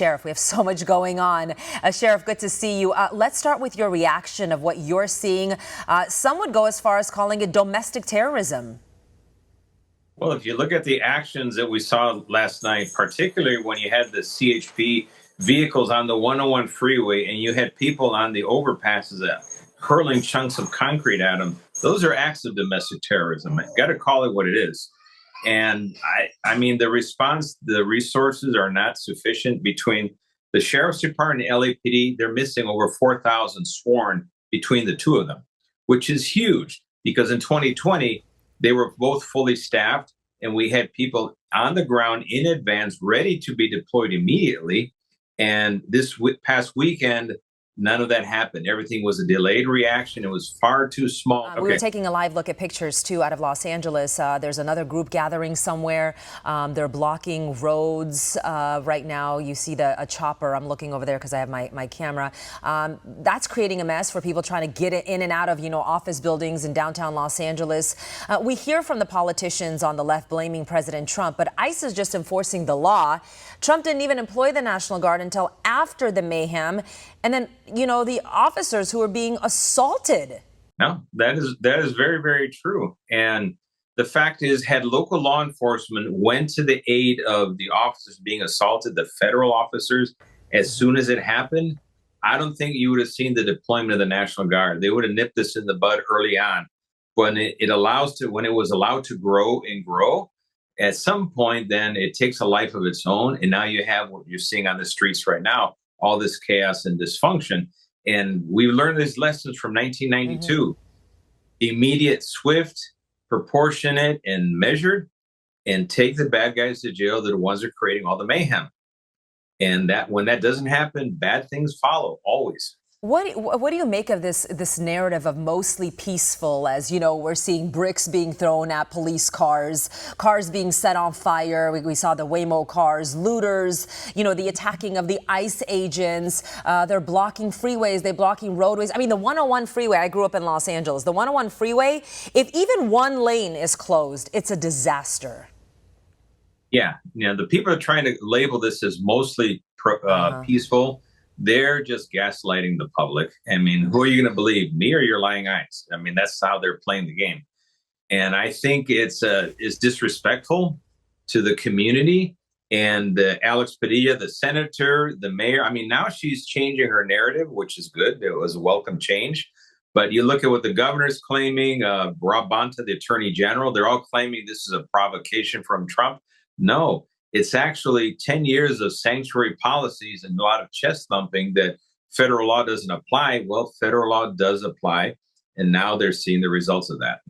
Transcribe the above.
Sheriff, we have so much going on. Sheriff, good to see you. Let's start with your reaction of what you're seeing. Some would go as far as calling it domestic terrorism. Well, if you look at the actions that we saw last night, particularly when you had the CHP vehicles on the 101 freeway and you had people on the overpasses hurling chunks of concrete at them, those are acts of domestic terrorism. I got to call it what it is. And I mean, the response, the resources are not sufficient between the Sheriff's Department and LAPD. They're missing over 4,000 sworn between the two of them, which is huge because in 2020, they were both fully staffed and we had people on the ground in advance ready to be deployed immediately. And this past weekend, none of that happened. Everything was a delayed reaction. It was far too small. We were taking a live look at pictures, too, out of Los Angeles. There's another group gathering somewhere. They're blocking roads right now. You see a chopper. I'm looking over there because I have my camera. That's creating a mess for people trying to get in and out of, office buildings in downtown Los Angeles. We hear from the politicians on the left blaming President Trump, but ICE is just enforcing the law. Trump didn't even employ the National Guard until after the mayhem. And then, the officers who are being assaulted. No, that is very, very true. And the fact is, had local law enforcement went to the aid of the officers being assaulted, the federal officers, as soon as it happened, I don't think you would have seen the deployment of the National Guard. They would have nipped this in the bud early on. When it was allowed to grow and grow, at some point, then it takes a life of its own. And now you have what you're seeing on the streets right now, all this chaos and dysfunction. And we learned these lessons from 1992. Immediate, swift, proportionate, and measured, and take the bad guys to jail. They're the ones that are creating all the mayhem. And that when that doesn't happen, bad things follow, always. What do you make of this narrative of mostly peaceful, as we're seeing bricks being thrown at police cars being set on fire. We saw the Waymo cars, looters, the attacking of the ICE agents. They're blocking freeways, they're blocking roadways. I mean, the 101 freeway, I grew up in Los Angeles. The 101 freeway, if even one lane is closed, it's a disaster. Yeah, the people are trying to label this as mostly peaceful. They're just gaslighting the public. I mean, who are you going to believe, me or your lying eyes? I mean, that's how they're playing the game. And I think it's disrespectful to the community. And Alex Padilla, the senator, the mayor, I mean, now she's changing her narrative, which is good. It was a welcome change. But you look at what the governor's claiming, Rob Bonta, the attorney general, they're all claiming this is a provocation from Trump. No. It's actually 10 years of sanctuary policies and a lot of chest thumping that federal law doesn't apply. Well, federal law does apply. And now they're seeing the results of that.